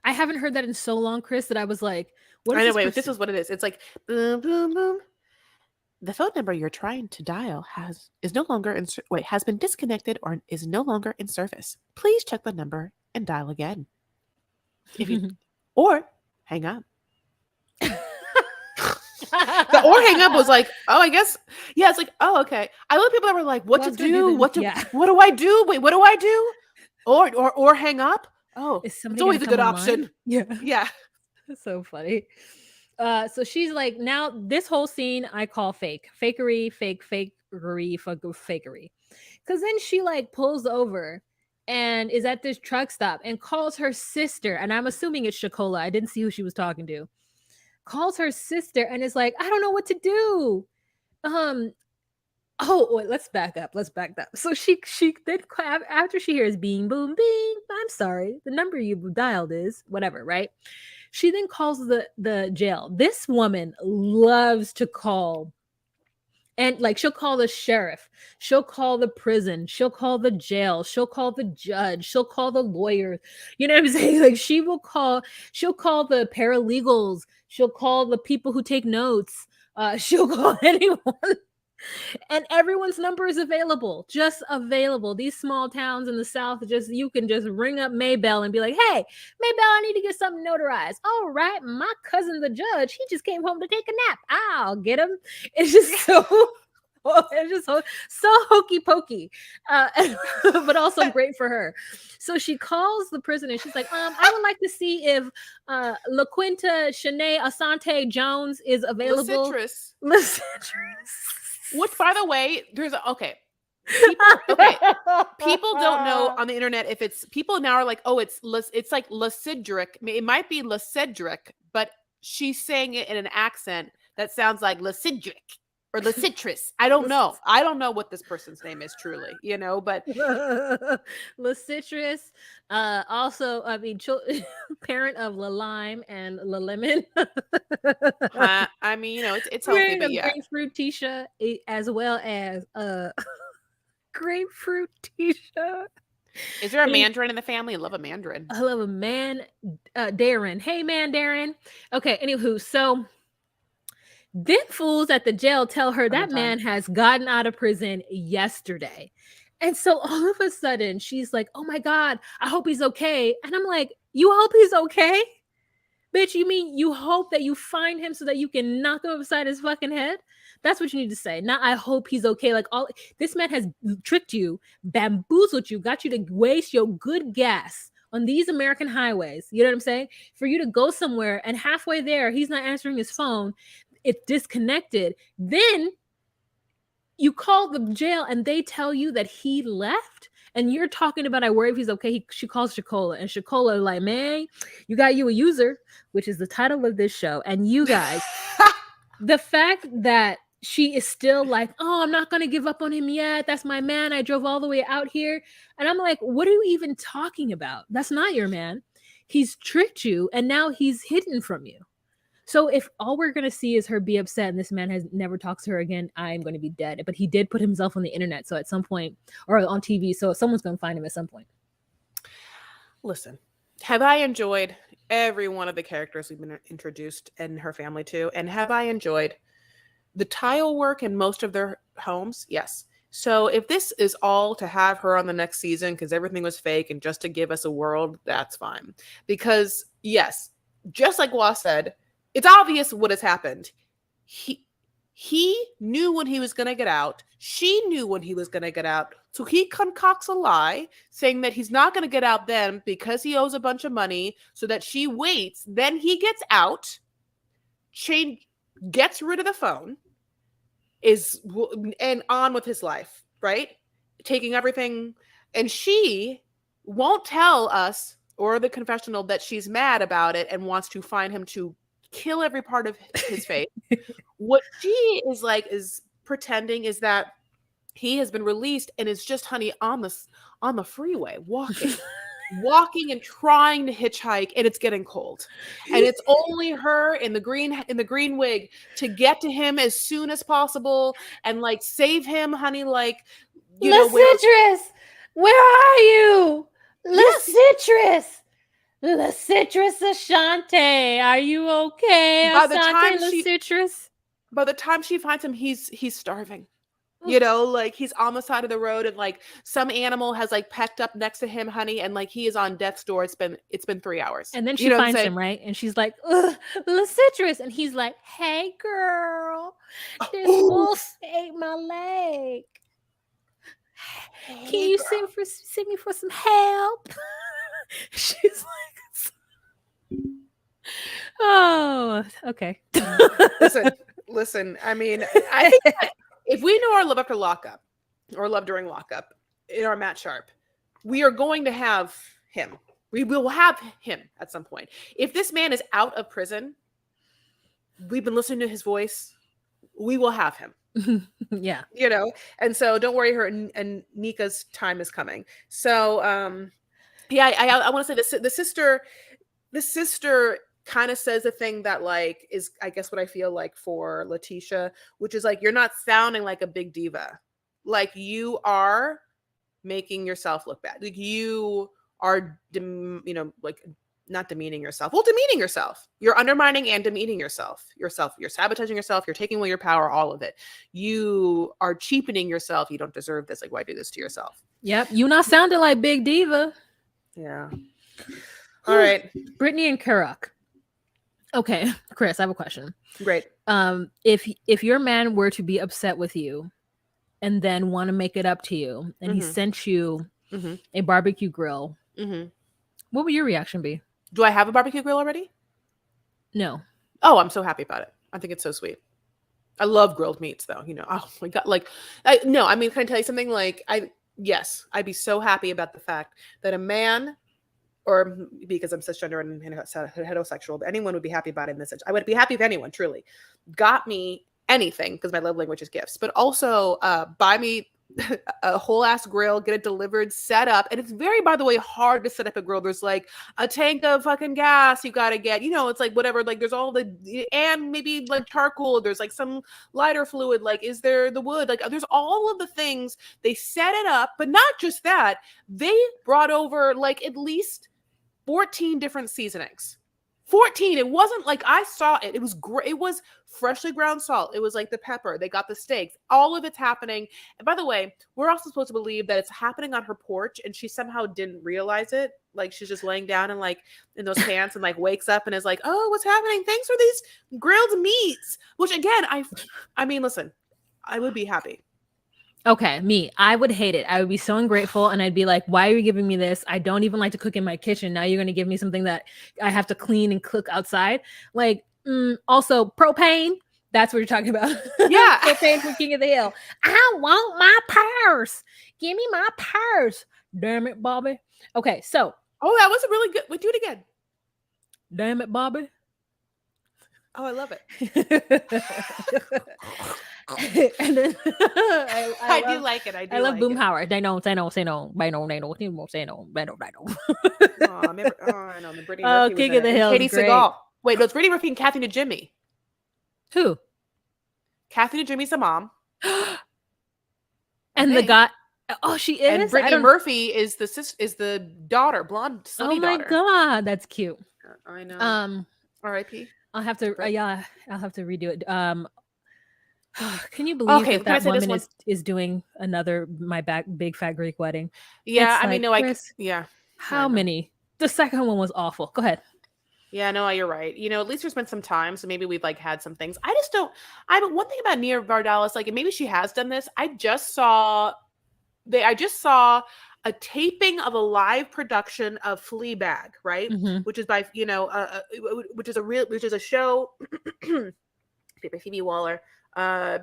I haven't heard that in so long, Chris, that I was like, what is this? Wait, this is what it is. It's like boom, boom, boom. The phone number you're trying to dial has been disconnected or is no longer in service. Please check the number and dial again. If you or hang up. The or hang up was like, oh, I guess. Yeah, it's like, oh, okay. I love people that were like, what to do? What do I do? Wait, what do I do? Or hang up? Oh, it's always a good option. Yeah. Yeah. That's so funny. So she's like, now this whole scene I call fake. Fakery. Because then she like pulls over and is at this truck stop and calls her sister. And I'm assuming it's Shakola. I didn't see who she was talking to. Calls her sister and is like, I don't know what to do. Oh, wait, let's back up. So she then, after she hears bing, boom, bing, I'm sorry, the number you dialed is whatever, right? She then calls the jail. This woman loves to call. And like, she'll call the sheriff, she'll call the prison, she'll call the jail, she'll call the judge, she'll call the lawyer. You know what I'm saying? Like, she'll call the paralegals, she'll call the people who take notes. She'll call anyone And everyone's number is available, just available. These small towns in the South, just you can just ring up Maybell and be like, hey, Maybell, I need to get something notarized. All right, my cousin the judge, he just came home to take a nap. I'll get him. It's just so it's just so hokey pokey, but also great for her. So she calls the prison and she's like, I would like to see if LaQuinta Shanae Asante Jones is available. LaCitrus. Which, by the way, there's people don't know on the internet if it's, people now are like, oh, it's like LaCidric. It might be LaCedric, but she's saying it in an accent that sounds like LaCidric or LaCitrus. I don't know. I don't know what this person's name is truly, but LaCitrus. Also, I mean, parent of La Lime and La Lemon. I mean, it's healthy, but yeah. Grapefruit Tisha, as well as Grapefruit Tisha. Is there a mandarin in the family? I love a mandarin. I love a man, Darren. Hey, man, Darren. Okay, anywho, so them fools at the jail tell her that man has gotten out of prison yesterday. And so all of a sudden, she's like, oh my God, I hope he's okay. And I'm like, you hope he's okay? Bitch, you mean you hope that you find him so that you can knock him upside his fucking head? That's what you need to say. Not, I hope he's okay. Like, this man has tricked you, bamboozled you, got you to waste your good gas on these American highways. You know what I'm saying? For you to go somewhere and halfway there, he's not answering his phone. It's disconnected. Then you call the jail and they tell you that he left. And you're talking about, I worry if he's okay. She calls Shakola, and Shakola like, man, you got you a user, which is the title of this show. And you guys, the fact that she is still like, oh, I'm not going to give up on him yet. That's my man. I drove all the way out here. And I'm like, what are you even talking about? That's not your man. He's tricked you. And now he's hidden from you. So if all we're going to see is her be upset and this man has never talks to her again, I'm going to be dead. But he did put himself on the internet. So at some point, or on TV. So someone's going to find him at some point. Listen, have I enjoyed every one of the characters we've been introduced and her family to? And have I enjoyed the tile work in most of their homes? Yes. So if this is all to have her on the next season because everything was fake and just to give us a world, that's fine. Because yes, just like Wa said, it's obvious what has happened. He knew when he was going to get out. She knew when he was going to get out. So he concocts a lie saying that he's not going to get out then because he owes a bunch of money, so that she waits. Then he gets out, gets rid of the phone, and on with his life, right? Taking everything. And she won't tell us or the confessional that she's mad about it and wants to find him to kill every part of his face. What she is pretending is that he has been released and is just, honey, on the freeway walking and trying to hitchhike, and it's getting cold, and it's only her in the green wig to get to him as soon as possible and like save him, honey. Like, you know, Citrus, where are you? Citrus. La Citrus Ashante, are you okay? By the time she finds him, he's starving. You know, like he's on the side of the road, and like some animal has like pecked up next to him, honey, and like he is on death's door. It's been 3 hours. And then she finds him, right? And she's like, La Citrus, and he's like, hey girl, this wolf ate my leg. Can you send me for some help? She's like, oh, okay. Listen. I mean, I think if we know our love after Lockup or love during Lockup in our Matt Sharp, we are going to have him. We will have him at some point. If this man is out of prison, we've been listening to his voice, we will have him. Yeah. You know, and so don't worry, her and Nika's time is coming. So, yeah, I want to say the sister kind of says a thing that like is, I guess, what I feel like for Letitia, which is like, you're not sounding like a big diva. Like, you are making yourself look bad. Like, you are, like not demeaning yourself. Well, demeaning yourself. You're undermining and demeaning yourself. You're sabotaging yourself. You're taking away your power, all of it. You are cheapening yourself. You don't deserve this. Like, why do this to yourself? Yep. You not sounding like Big Diva. Yeah. All right. Brittany and Karak. Okay, Chris, I have a question. Great. If your man were to be upset with you and then want to make it up to you, and he sent you a barbecue grill, what would your reaction be? Do I have a barbecue grill already? No. Oh, I'm so happy about it. I think it's so sweet. I love grilled meats, though. You know, oh my God. Like, can I tell you something? Like, yes, I'd be so happy about the fact that a man, or because I'm cisgender and heterosexual, but anyone would be happy about it in this. I would be happy if anyone truly got me anything, because my love language is gifts, but also buy me a whole ass grill, get it delivered, set up. And it's very, by the way, hard to set up a grill. There's like a tank of fucking gas you got to get, it's like whatever, like there's all and maybe like charcoal, there's like some lighter fluid, like is there the wood, like there's all of the things. They set it up, but not just that, they brought over like at least 14 different seasonings. 14. It wasn't like I saw it. It was great. It was freshly ground salt. It was like the pepper. They got the steaks. All of it's happening. And by the way, we're also supposed to believe that it's happening on her porch, and she somehow didn't realize it. Like she's just laying down and like in those pants and like wakes up and is like, oh, what's happening? Thanks for these grilled meats. Which again, I mean, listen, I would be happy. Okay, me. I would hate it. I would be so ungrateful, and I'd be like, why are you giving me this? I don't even like to cook in my kitchen. Now you're going to give me something that I have to clean and cook outside. Like, also propane. That's what you're talking about. Yeah. Propane from King of the Hill. I want my purse. Give me my purse. Damn it, Bobby. Okay, so. Oh, that was a really good. Wait, do it again. Damn it, Bobby. Oh, I love it. And then I do like it. I love like Boomhauer. They know. I know. The Brittany Murphy King of the Hill. Katie Seagal. Wait, no, it's Brittany Murphy and Kathy to Jimmy. Who? Kathy to Jimmy's the mom. And the guy. Oh, she is. And Brittany Murphy is the daughter, blonde, slutty daughter. Oh my God, that's cute. I know. R.I.P. I'll have to. I'll have to redo it. Can you believe that woman is doing another My Big Fat Greek Wedding? Yeah, I mean, no, Chris, How many? The second one was awful. Go ahead. Yeah, no, you're right. At least there's been some time, so maybe we've like had some things. I just don't. One thing about Nia Vardalos, like, and maybe she has done this. I just saw a taping of a live production of Fleabag, right? Mm-hmm. Which is by which is a show. Phoebe Waller. I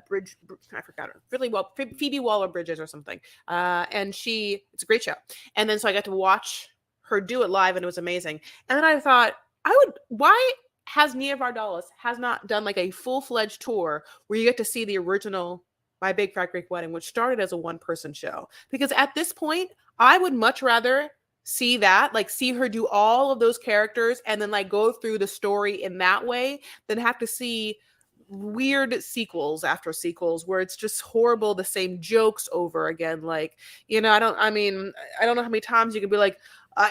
forgot her really well. Phoebe Waller-Bridges or something. And it's a great show. And then so I got to watch her do it live, and it was amazing. And then I thought, why has Nia Vardalos has not done like a full-fledged tour where you get to see the original My Big Fat Greek Wedding, which started as a one-person show? Because at this point, I would much rather see that, like see her do all of those characters and then like go through the story in that way than have to see weird sequels after sequels where it's just horrible, the same jokes over again. Like, I don't know how many times you can be like,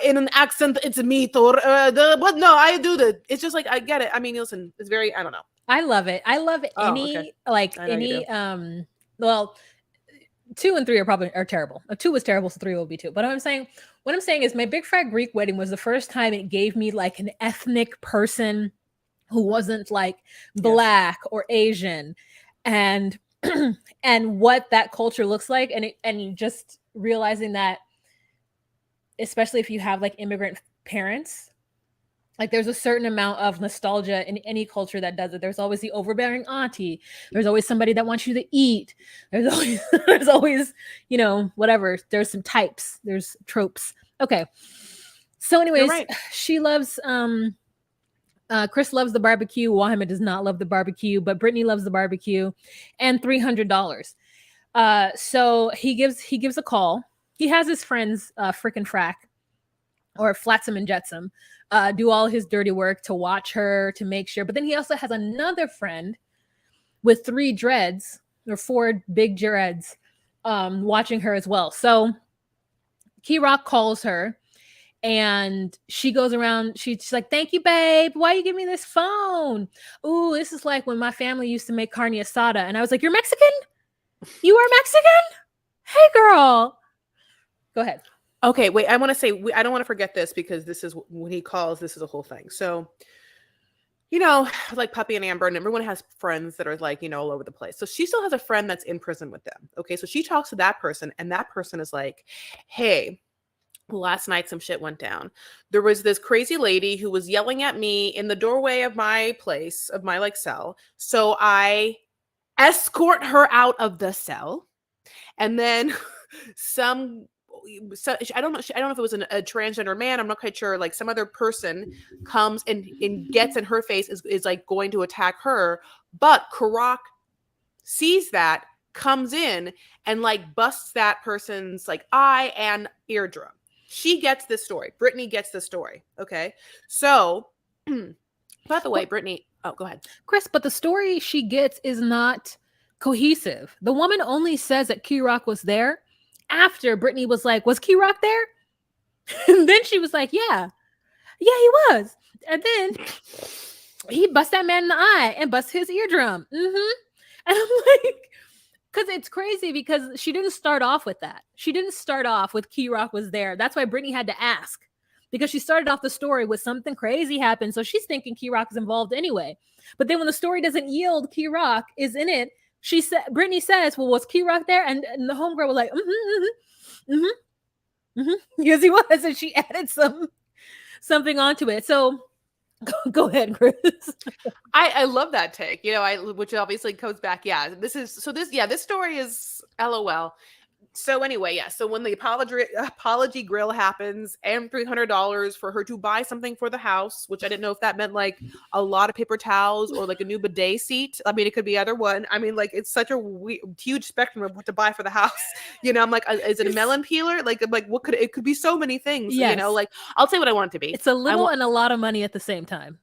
in an accent, it's me, Thor, but no, I do that. It's just like, I get it. I mean, listen, it's very, I don't know. I love it. I love any, well, 2 and 3 are terrible. 2 was terrible, so 3 will be too. But what I'm saying is My Big Fat Greek Wedding was the first time it gave me like an ethnic person who wasn't like Black or Asian, and what that culture looks like, and just realizing that, especially if you have like immigrant parents, like there's a certain amount of nostalgia in any culture that does it. There's always the overbearing auntie. There's always somebody that wants you to eat. There's always whatever. There's some types. There's tropes. Okay. So anyways, right. She loves Chris loves the barbecue. Mohammed does not love the barbecue, but Brittany loves the barbecue, and $300. So he gives a call. He has his friends frickin' frack or Flotsam and Jetsam do all his dirty work to watch her, to make sure. But then he also has another friend with 3 dreads or 4 big dreads watching her as well. So Key Rock calls her And she goes around, she's like, thank you, babe. Why you give me this phone? Ooh, this is like when my family used to make carne asada. And I was like, you're Mexican? You are Mexican? Hey, girl. Go ahead. Okay, wait, I want to say, I don't want to forget this because this is when he calls, this is a whole thing. So, like Puppy and Amber, and everyone has friends that are like, all over the place. So she still has a friend that's in prison with them. Okay, so she talks to that person, and that person is like, hey, last night some shit went down. There was this crazy lady who was yelling at me in the doorway of my place, of my like cell. So I escort her out of the cell. And then I don't know if it was a transgender man. I'm not quite sure. Like some other person comes and gets in her face, is like going to attack her. But Karak sees that, comes in and like busts that person's like eye and eardrum. She gets this story. Brittany gets this story. Okay. So, by the way, Brittany, go ahead. Chris, but the story she gets is not cohesive. The woman only says that Karak was there after Brittany was like, was Karak there? And then she was like, yeah, he was. And then he busts that man in the eye and busts his eardrum. And I'm like, because it's crazy because she didn't start off with that. She didn't start off with Karak was there. That's why Brittany had to ask, because she started off the story with something crazy happened. So she's thinking Karak is involved anyway. But then when the story doesn't yield Karak is in it, Brittany says, well, was Karak there? And the homegirl was like, yes, he was. And she added something onto it. So go ahead, Chris. I love that take, which obviously goes back. Yeah, this story is LOL. So anyway, yeah. So when the apology grill happens and $300 for her to buy something for the house, which I didn't know if that meant like a lot of paper towels or like a new bidet seat. I mean, it could be either one. I mean, like it's such a huge spectrum of what to buy for the house. I'm like, is it a melon peeler? Like what could it could be so many things. Yes. Like I'll say what I want it to be. It's a little and a lot of money at the same time.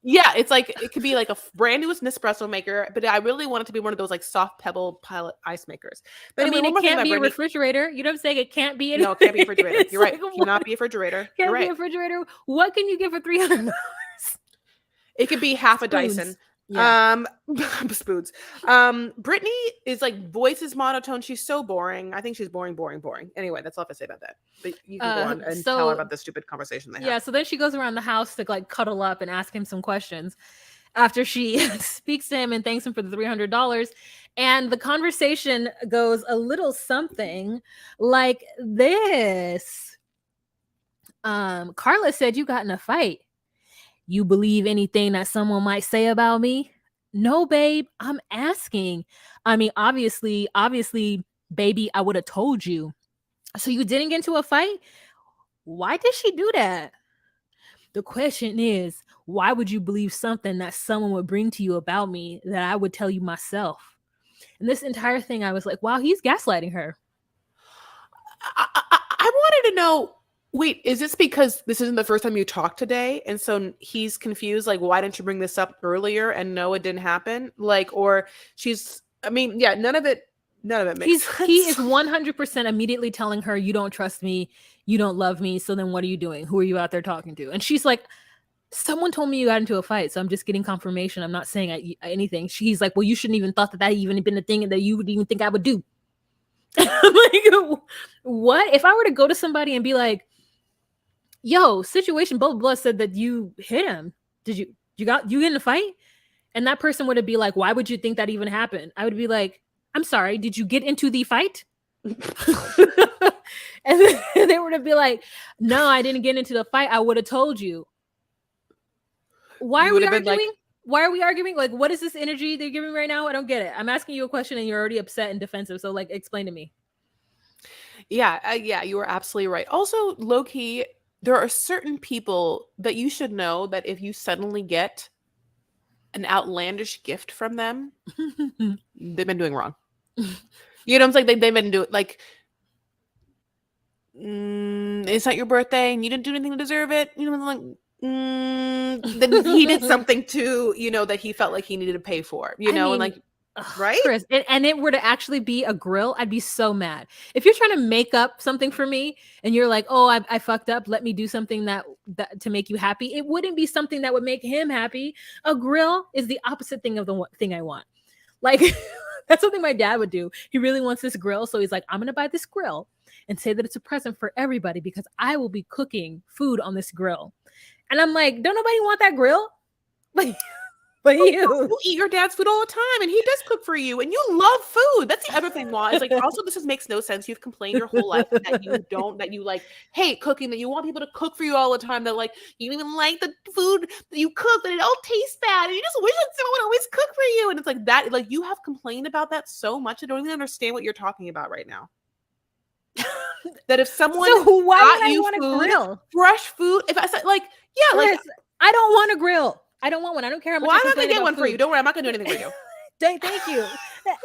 Yeah, it's like it could be like a brand new Nespresso maker, but I really want it to be one of those like soft pebble pilot ice makers. But anyway, it can't be a refrigerator. You know what I'm saying? It can't be anything. No, it can't be a refrigerator. You're right. It cannot be a refrigerator. Can't be a refrigerator. What can you get for $300? It could be half a Dyson. Yeah. Spoons. Brittany is like voice is monotone. She's so boring. I think she's boring. Anyway, that's all I have to say about that. But you can go on and tell her about the stupid conversation they have. Yeah, so then she goes around the house to like cuddle up and ask him some questions after she speaks to him and thanks him for the $300. And the conversation goes a little something like this. Carla said you got in a fight. You believe anything that someone might say about me? No, babe, I'm asking. I mean, obviously, baby, I would have told you. So you didn't get into a fight? Why did she do that? The question is, why would you believe something that someone would bring to you about me that I would tell you myself? And this entire thing, I was like, wow, he's gaslighting her. I wanted to know, wait, is this because this isn't the first time you talked today? And so he's confused, like, why didn't you bring this up earlier? And no, it didn't happen. Like, or none of it makes sense. He is 100% immediately telling her, you don't trust me. You don't love me. So then what are you doing? Who are you out there talking to? And she's like, someone told me you got into a fight. So I'm just getting confirmation. I'm not saying anything. He's like, well, you shouldn't even thought that even been a thing that you would even think I would do. I'm like, what? If I were to go to somebody and be like, yo, situation, blah, blah, blah, said that you hit him. Did you get in a fight? And that person would be like, why would you think that even happened? I would be like, I'm sorry, did you get into the fight? And then they would be like, no, I didn't get into the fight. I would have told you. Why are we arguing? Why are we arguing? Like, what is this energy they're giving right now? I don't get it. I'm asking you a question and you're already upset and defensive. So like, explain to me. Yeah, you were absolutely right. Also, low-key, there are certain people that you should know that if you suddenly get an outlandish gift from them, they've been doing wrong. You know what I'm saying? They've been doing, like, it's not your birthday and you didn't do anything to deserve it. You know, like, then he did something too, that he felt like he needed to pay for, and like, Right? Chris, and it were to actually be a grill, I'd be so mad. If you're trying to make up something for me and you're like, oh, I fucked up, let me do something that to make you happy, it wouldn't be something that would make him happy. A grill is the opposite thing of the thing I want. Like, that's something my dad would do. He really wants this grill, so he's like, I'm gonna buy this grill and say that it's a present for everybody because I will be cooking food on this grill. And I'm like, don't nobody want that grill? Like, but you eat your dad's food all the time, and he does cook for you, and you love food. That's the other thing, Ma. It's like, also, this makes no sense. You've complained your whole life that you like hate cooking, that you want people to cook for you all the time, that like you even like the food that you cook, that it all tastes bad, and you just wish that someone would always cook for you. And it's like that, like you have complained about that so much. I don't even understand what you're talking about right now. That if someone why would I want a grill? Fresh food, if I said like, yeah, Chris, like I don't want a grill. I don't want one. I don't care how much. Well, I'm not gonna get one for you. Don't worry, I'm not gonna do anything for you. Thank you.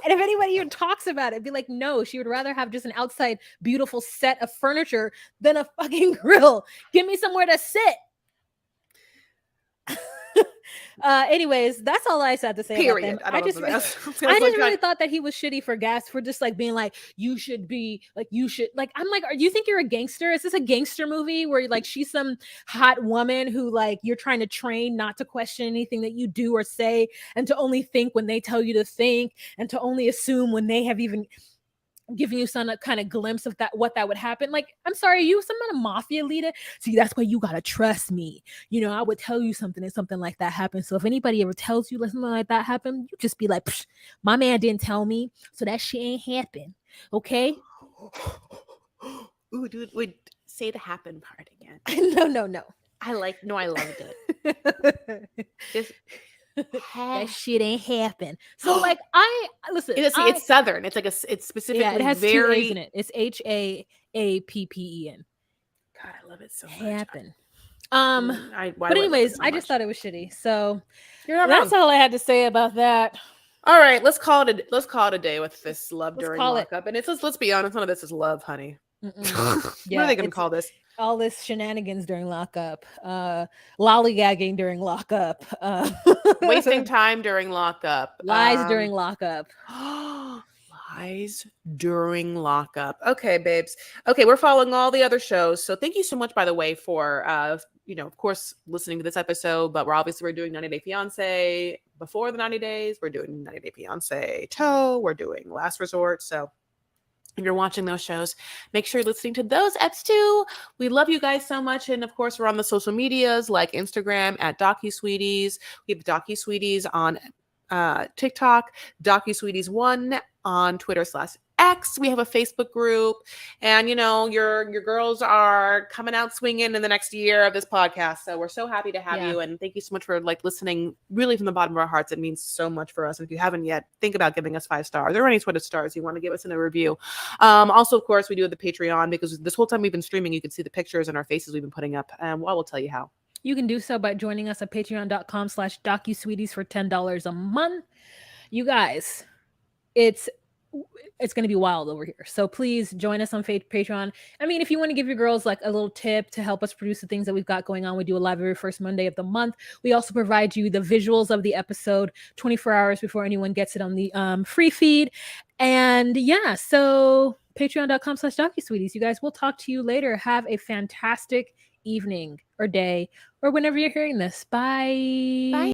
And if anybody even talks about it, be like, no, she would rather have just an outside beautiful set of furniture than a fucking grill. Give me somewhere to sit. Anyways, that's all I had to say. Period. About them. I just really thought that he was shitty for gas, for just like being like, you should be like, you should like, I'm like, do you think you're a gangster? Is this a gangster movie where like she's some hot woman who like you're trying to train not to question anything that you do or say, and to only think when they tell you to think, and to only assume when they have even giving you some kind of glimpse of that, what that would happen? Like, I'm sorry, you some kind of mafia leader? See, that's why you gotta trust me. You know, I would tell you something and something like that happened. So if anybody ever tells you something like that happened, you just be like, my man didn't tell me, so that shit ain't happen. Okay? Ooh, dude, wait, say the happen part again. No. I loved it. Just that shit ain't happen. So like I listen. It's Southern. It's like it's specifically it has very. 2 A's in it. It's HAAPPEN. God, I love it so much. Happen. But anyways, I just thought it was shitty. So that's all I had to say about that. All right, let's call it a day with this love during lockup. And let's be honest, none of this is love, honey. What are they gonna call this? All this shenanigans during lockup, lollygagging during lockup, wasting time during lockup, lies during lockup. Lies during lockup. Okay, babes. Okay, we're following all the other shows. So thank you so much, by the way, for of course, listening to this episode. But we're doing 90 Day Fiance before the 90 days. We're doing 90 Day Fiance Toe. We're doing Last Resort. So if you're watching those shows, make sure you're listening to those eps too. We love you guys so much. And of course, we're on the social medias like Instagram at DocuSweeties. We have DocuSweeties on TikTok, DocuSweeties1 on Twitter/X. We have a Facebook group, and your girls are coming out swinging in the next year of this podcast. So we're so happy to have you, and thank you so much for like listening. Really, from the bottom of our hearts, it means so much for us. And if you haven't yet, think about giving us 5 stars or any sort of stars you want to give us in a review. Also, of course, we do have the Patreon, because this whole time we've been streaming, you can see the pictures and our faces we've been putting up. And I will tell you how. You can do so by joining us at patreon.com/DocuSweeties for $10 a month. You guys, it's going to be wild over here. So please join us on Patreon. I mean, if you want to give your girls like a little tip to help us produce the things that we've got going on, we do a live every first Monday of the month. We also provide you the visuals of the episode 24 hours before anyone gets it on the free feed. And yeah, so patreon.com/DocuSweeties. You guys, we'll talk to you later. Have a fantastic evening or day or whenever you're hearing this. Bye.